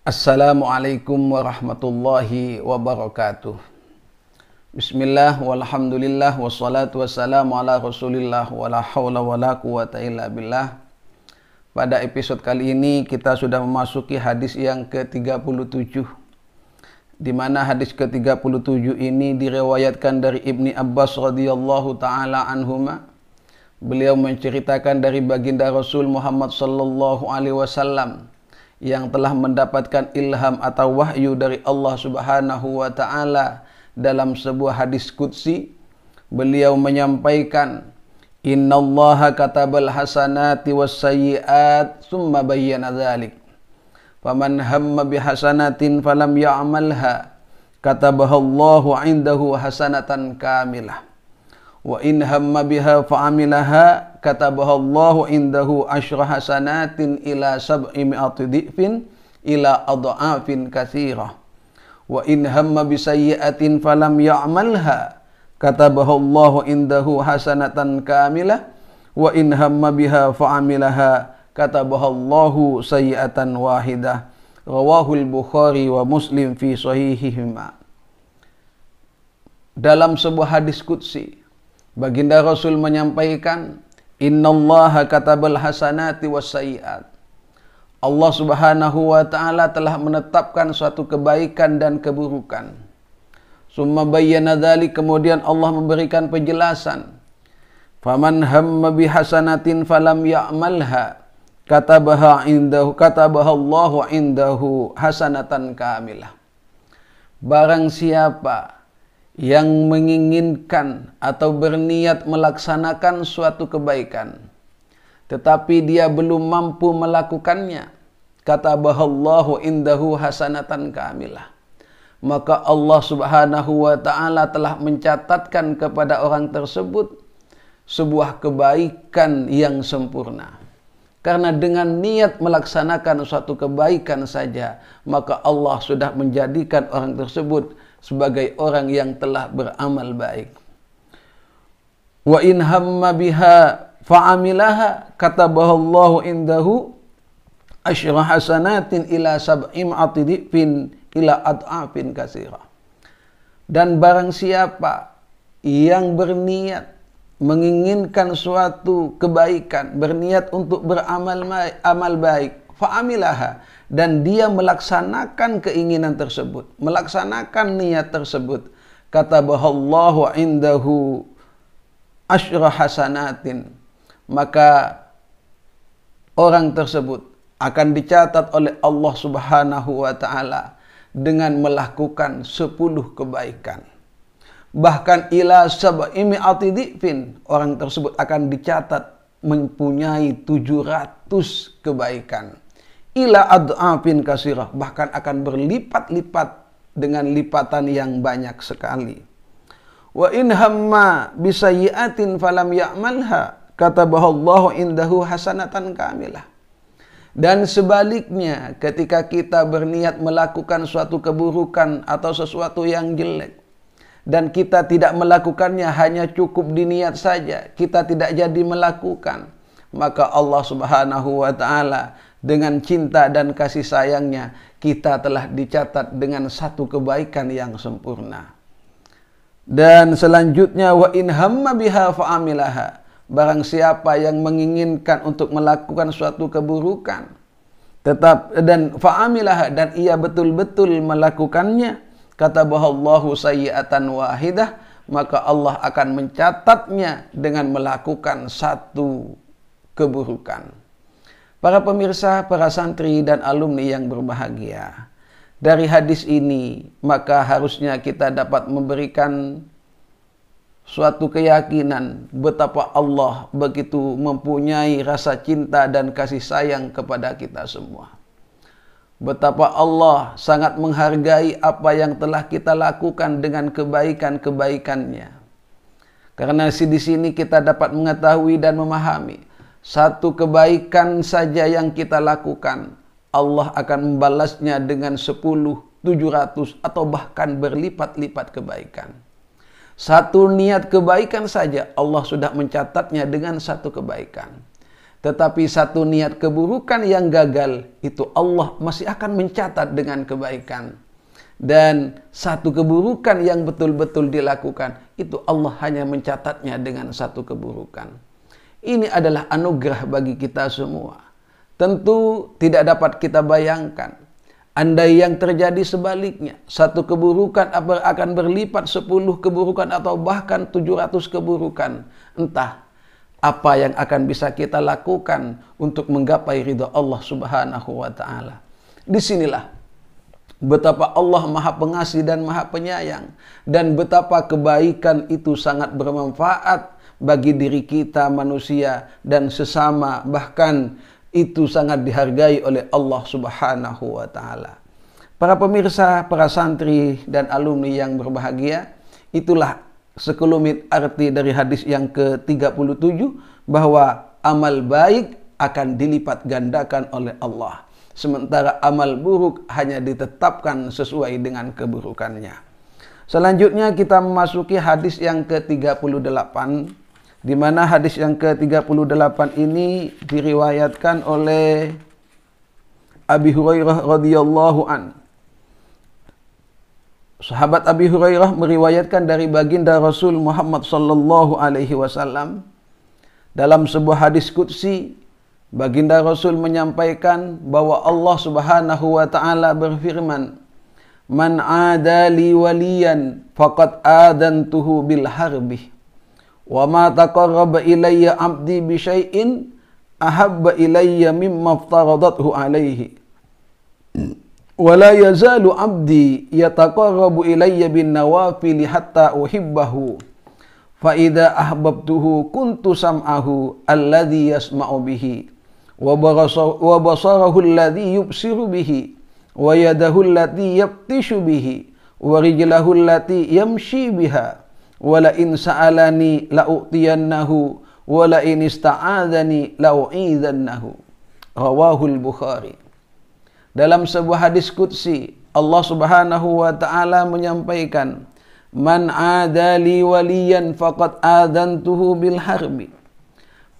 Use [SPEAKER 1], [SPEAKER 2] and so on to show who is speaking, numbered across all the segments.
[SPEAKER 1] Assalamualaikum warahmatullahi wabarakatuh. Bismillah walhamdulillah wassalatu wassalamu ala rasulillah wala hawla wala quwata illa billah. Pada episode kali ini kita sudah memasuki hadis yang ke-37, di mana hadis ke-37 ini diriwayatkan dari Ibni Abbas radhiyallahu taala anhuma. Beliau menceritakan dari baginda Rasul Muhammad sallallahu alaihi wasallam yang telah mendapatkan ilham atau wahyu dari Allah Subhanahu wa taala dalam sebuah hadis qudsi. Beliau menyampaikan, innallaha katabal hasanati was sayyiat tsumma bayyana dzalik. Faman hamma bihasanatin falam ya'malha katabahallahu 'indahu hasanatan kamilah. Wa in hamma biha fa'amilaha katabahallahu indahu asyra hasanatin ila sab'i mi'ati dhi'fin ila adha'afin katsirah. Wa in hamma bisayyi'atin falam ya'malha katabahallahu indahu hasanatan kamilah. Wa in hamma biha fa'amilaha katabahallahu sayyi'atan wahidah. Rawahul Bukhari wa Muslim fi sahihihima. Dalam sebuah hadis qudsi, baginda Rasul menyampaikan, innallaha katabal hasanati was sayyiat. Allah Subhanahu wa taala telah menetapkan suatu kebaikan dan keburukan. Summa bayyana dzalik, kemudian Allah memberikan penjelasan. Faman hamma bihasanatin falam ya'malha katabahallahu indahu hasanatan kamilah. Barang siapa yang menginginkan atau berniat melaksanakan suatu kebaikan, tetapi dia belum mampu melakukannya, katabahallahu indahu hasanatan kamilah, maka Allah Subhanahu wa taala telah mencatatkan kepada orang tersebut sebuah kebaikan yang sempurna. Karena dengan niat melaksanakan suatu kebaikan saja, maka Allah sudah menjadikan orang tersebut sebagai orang yang telah beramal baik. Wa in hamma biha fa'amilaha katabahallahu indahu asyra hasanatin ila sab'i mi'ati dhi'fin ila ad'afin katsirah. Dan barang siapa yang berniat menginginkan suatu kebaikan, berniat untuk beramal baik, fa'amilaha, dan dia melaksanakan keinginan tersebut, melaksanakan niat tersebut, katabahallahu indahu asyra hasanatin, maka orang tersebut akan dicatat oleh Allah Subhanahu wa taala dengan melakukan 10 kebaikan. Bahkan ila sab'i mi'ati dhi'fin, orang tersebut akan dicatat mempunyai 700 kebaikan. Ila ad'afin katsirah, bahkan akan berlipat-lipat dengan lipatan yang banyak sekali. Wa in hamma bisayyi'atin falam ya'malha katabahallahu indahu hasanatan kamilah. Dan sebaliknya, ketika kita berniat melakukan suatu keburukan atau sesuatu yang jelek, dan kita tidak melakukannya, hanya cukup diniat saja, kita tidak jadi melakukan, maka Allah Subhanahu wa taala dengan cinta dan kasih sayangnya, kita telah dicatat dengan satu kebaikan yang sempurna. Dan selanjutnya, wa in hamma biha fa'amilaha, barang siapa yang menginginkan untuk melakukan suatu keburukan, dan fa'amilaha, dan ia betul-betul melakukannya, katabahallahu sayyi'atan wahidah, maka Allah akan mencatatnya dengan melakukan satu keburukan. Para pemirsa, para santri dan alumni yang berbahagia, dari hadis ini maka harusnya kita dapat memberikan suatu keyakinan betapa Allah begitu mempunyai rasa cinta dan kasih sayang kepada kita semua. Betapa Allah sangat menghargai apa yang telah kita lakukan dengan kebaikan-kebaikannya. Karena di sini kita dapat mengetahui dan memahami, satu kebaikan saja yang kita lakukan, Allah akan membalasnya dengan 10, 700 atau bahkan berlipat-lipat kebaikan. Satu niat kebaikan saja Allah sudah mencatatnya dengan satu kebaikan. Tetapi satu niat keburukan yang gagal, itu Allah masih akan mencatat dengan kebaikan. Dan satu keburukan yang betul-betul dilakukan, itu Allah hanya mencatatnya dengan satu keburukan. Ini adalah anugerah bagi kita semua. Tentu tidak dapat kita bayangkan. Andai yang terjadi sebaliknya, satu keburukan akan berlipat 10 keburukan atau bahkan 700 keburukan. Entah apa yang akan bisa kita lakukan untuk menggapai ridha Allah Subhanahu wa taala. Disinilah betapa Allah Maha Pengasih dan Maha Penyayang, dan betapa kebaikan itu sangat bermanfaat bagi diri kita manusia dan sesama, bahkan itu sangat dihargai oleh Allah Subhanahu wa taala. Para pemirsa, para santri dan alumni yang berbahagia, itulah sekelumit arti dari hadis yang ke-37, bahwa amal baik akan dilipat gandakan oleh Allah, sementara amal buruk hanya ditetapkan sesuai dengan keburukannya. Selanjutnya kita memasuki hadis yang ke-38, di mana hadis yang ke-38 ini diriwayatkan oleh Abi Hurairah radhiyallahu an. Sahabat Abi Hurairah meriwayatkan dari baginda Rasul Muhammad sallallahu alaihi wasallam, dalam sebuah hadis qudsi, baginda Rasul menyampaikan bahwa Allah Subhanahu wa taala berfirman, "Man adali waliyan faqad adantuhu bil harbi. Wa ma taqarraba ilayya 'abdi bi syai'in ahabba ilayya mimma aftaradatuhu alaihi. Wa la yazalu 'abdi yataqarrabu ilayya bin nawafil hatta uhibbahu. Fa idza ahbabtuhu kuntu sam'ahu alladhi yasma'u bihi wa basarahu alladhi yubsiru bihi wa yadahu allati yabtishu bihi wa rijlahu allati yamshi biha. Wala in sa'alani la'u'tiyannahu wala in ista'adhani la'u'idhannahu." Rawahul Bukhari. Dalam sebuah hadis qudsi, Allah Subhanahu wa taala menyampaikan, "Man adali waliyan faqad adantuhu bil harbi."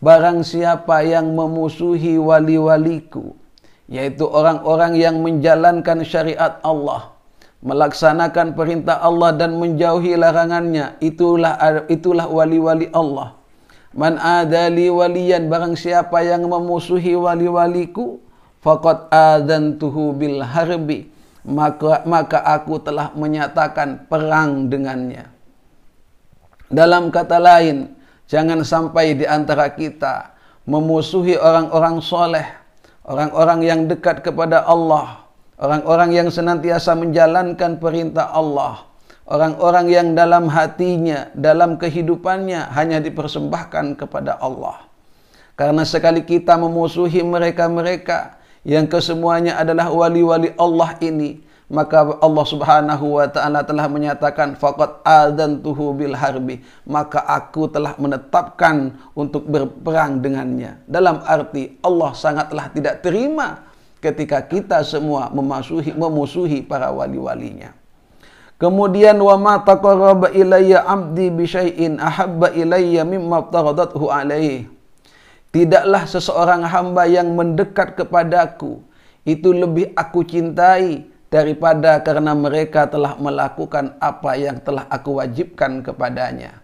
[SPEAKER 1] Barang siapa yang memusuhi wali-waliku, yaitu orang-orang yang menjalankan syariat Allah, melaksanakan perintah Allah dan menjauhi larangannya, itulah wali-wali Allah. Man adali waliyan, barang siapa yang memusuhi wali-waliku, faqad adantuhu bil harbi, maka aku telah menyatakan perang dengannya. Dalam kata lain, jangan sampai di antara kita memusuhi orang-orang soleh, orang-orang yang dekat kepada Allah, orang-orang yang senantiasa menjalankan perintah Allah, orang-orang yang dalam hatinya, dalam kehidupannya hanya dipersembahkan kepada Allah. Karena sekali kita memusuhi mereka-mereka yang kesemuanya adalah wali-wali Allah ini, maka Allah Subhanahu wa taala telah menyatakan faqad adantuhu bil harbi, maka aku telah menetapkan untuk berperang dengannya. Dalam arti Allah sangatlah tidak terima ketika kita semua memusuhi para wali-walinya. Kemudian wa ma taqarraba ilayya 'abdi bi syai'in ahabba ilayya mimma aftaradatuhu alaihi. Tidaklah seseorang hamba yang mendekat kepadaku itu lebih aku cintai daripada karena mereka telah melakukan apa yang telah aku wajibkan kepadanya.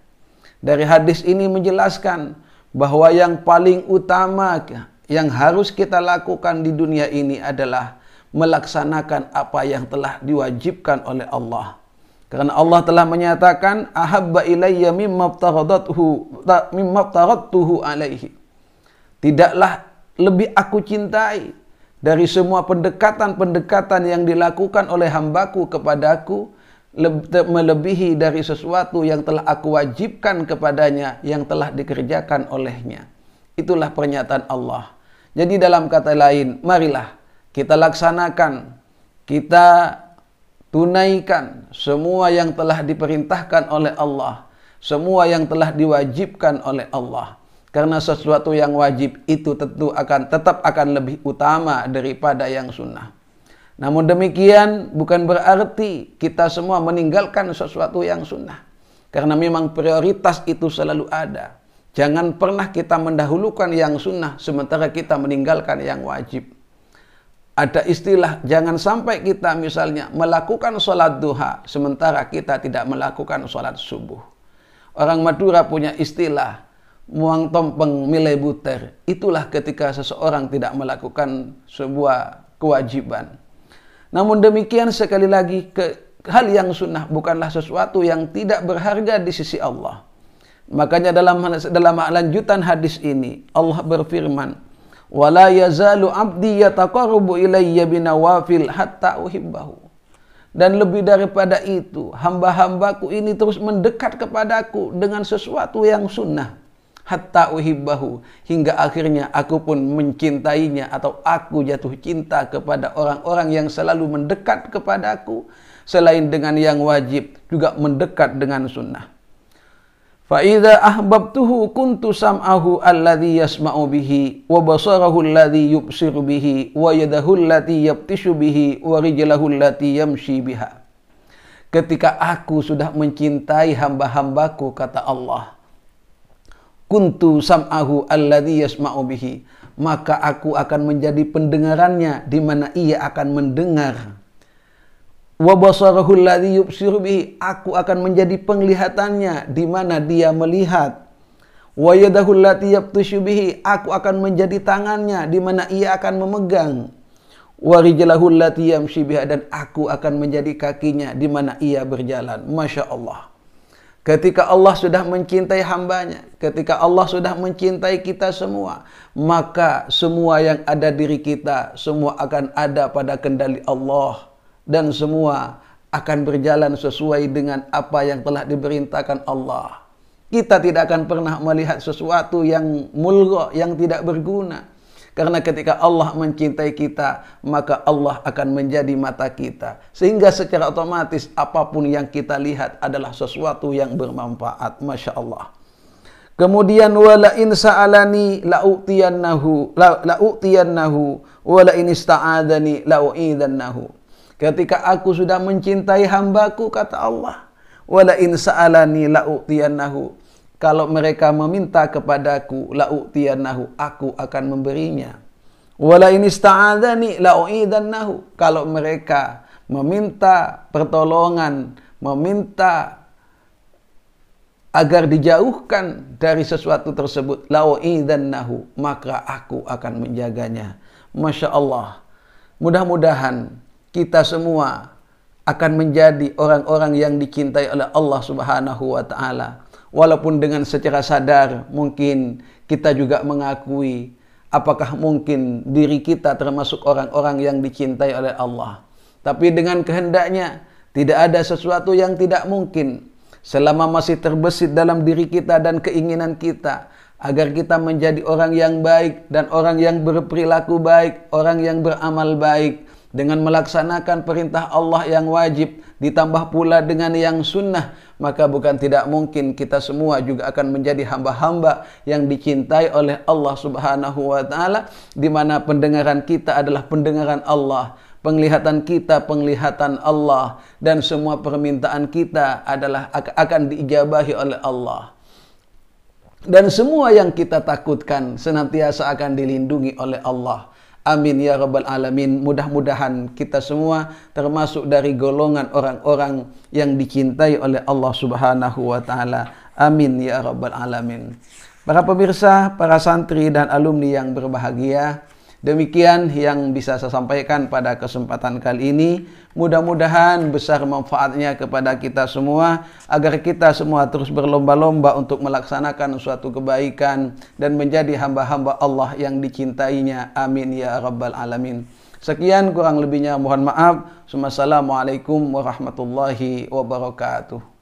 [SPEAKER 1] Dari hadis ini menjelaskan bahwa yang paling utama yang harus kita lakukan di dunia ini adalah melaksanakan apa yang telah diwajibkan oleh Allah. Karena Allah telah menyatakan ahabba ilayya mimma aftaradtuhu alaihi. Tidaklah lebih aku cintai dari semua pendekatan-pendekatan yang dilakukan oleh hambaku kepadaku, melebihi dari sesuatu yang telah aku wajibkan kepadanya, yang telah dikerjakan olehnya. Itulah pernyataan Allah. Jadi dalam kata lain, marilah kita laksanakan, kita tunaikan semua yang telah diperintahkan oleh Allah, semua yang telah diwajibkan oleh Allah. Karena sesuatu yang wajib itu tetap akan lebih utama daripada yang sunnah. Namun demikian bukan berarti kita semua meninggalkan sesuatu yang sunnah. Karena memang prioritas itu selalu ada. Jangan pernah kita mendahulukan yang sunnah sementara kita meninggalkan yang wajib. Ada istilah, jangan sampai kita misalnya melakukan sholat duha sementara kita tidak melakukan sholat subuh. Orang Madura punya istilah, muang tompeng milai buter. Itulah ketika seseorang tidak melakukan sebuah kewajiban. Namun demikian sekali lagi, hal yang sunnah bukanlah sesuatu yang tidak berharga di sisi Allah. Makanya dalam lanjutan hadis ini Allah berfirman, "Wala yazalu 'abdi yataqarrabu ilayya binawafil hatta uhibbahu." Dan lebih daripada itu, hamba-hambaku ini terus mendekat kepadaku dengan sesuatu yang sunnah, hatta uhibbahu, hingga akhirnya aku pun mencintainya atau aku jatuh cinta kepada orang-orang yang selalu mendekat kepadaku selain dengan yang wajib, juga mendekat dengan sunnah. Fa idza ahbabtuhu kuntu sam'ahu alladhi yasma'u bihi wa basarahu alladhi yubsiru bihi wa yadahu allati yabtishu bihi wa rijlahu allati yamshi biha. Ketika aku sudah mencintai hamba-hambaku, kata Allah, kuntu sam'ahu alladhi yasma'u bihi, maka aku akan menjadi pendengarannya di mana ia akan mendengar. Wa basarahu alladhi yubsiru bihi, aku akan menjadi penglihatannya di mana dia melihat. Wa yadahu allati yabtishu bihi, aku akan menjadi tangannya di mana ia akan memegang. Wa rijlahu allati yamshi biha, dan aku akan menjadi kakinya di mana ia berjalan. Masya Allah. Ketika Allah sudah mencintai hambanya, ketika Allah sudah mencintai kita semua, maka semua yang ada diri kita, semua akan ada pada kendali Allah. Dan semua akan berjalan sesuai dengan apa yang telah diperintahkan Allah. Kita tidak akan pernah melihat sesuatu yang mulgha, yang tidak berguna. Karena ketika Allah mencintai kita, maka Allah akan menjadi mata kita. Sehingga secara otomatis apapun yang kita lihat adalah sesuatu yang bermanfaat. Masya Allah. Kemudian wala in sa'alani la'utiyannahu wala in ista'adani la'u'idannahu. Ketika aku sudah mencintai hambaku, kata Allah, wala in sa'alani la'utiyannahu, kalau mereka meminta kepadaku, la'utiyannahu, aku akan memberinya. Wala in ista'adani la'u'idannahu, kalau mereka meminta pertolongan, meminta agar dijauhkan dari sesuatu tersebut, la'u'idannahu, maka aku akan menjaganya. Masya Allah. Mudah-mudahan kita semua akan menjadi orang-orang yang dicintai oleh Allah Subhanahu wa ta'ala. Walaupun dengan secara sadar mungkin kita juga mengakui apakah mungkin diri kita termasuk orang-orang yang dicintai oleh Allah. Tapi dengan kehendaknya tidak ada sesuatu yang tidak mungkin. Selama masih terbesit dalam diri kita dan keinginan kita agar kita menjadi orang yang baik dan orang yang berperilaku baik, orang yang beramal baik, dengan melaksanakan perintah Allah yang wajib, ditambah pula dengan yang sunnah, maka bukan tidak mungkin kita semua juga akan menjadi hamba-hamba yang dicintai oleh Allah Subhanahu wa ta'ala, di mana pendengaran kita adalah pendengaran Allah, penglihatan kita penglihatan Allah, dan semua permintaan kita adalah akan diijabahi oleh Allah. Dan semua yang kita takutkan senantiasa akan dilindungi oleh Allah. Amin ya rabbal alamin. Mudah-mudahan kita semua termasuk dari golongan orang-orang yang dicintai oleh Allah Subhanahu wa ta'ala. Amin ya rabbal alamin. Para pemirsa, para santri dan alumni yang berbahagia, demikian yang bisa saya sampaikan pada kesempatan kali ini. Mudah-mudahan besar manfaatnya kepada kita semua, agar kita semua terus berlomba-lomba untuk melaksanakan suatu kebaikan dan menjadi hamba-hamba Allah yang dicintainya. Amin ya rabbal alamin. Sekian, kurang lebihnya mohon maaf. Wassalamualaikum warahmatullahi wabarakatuh.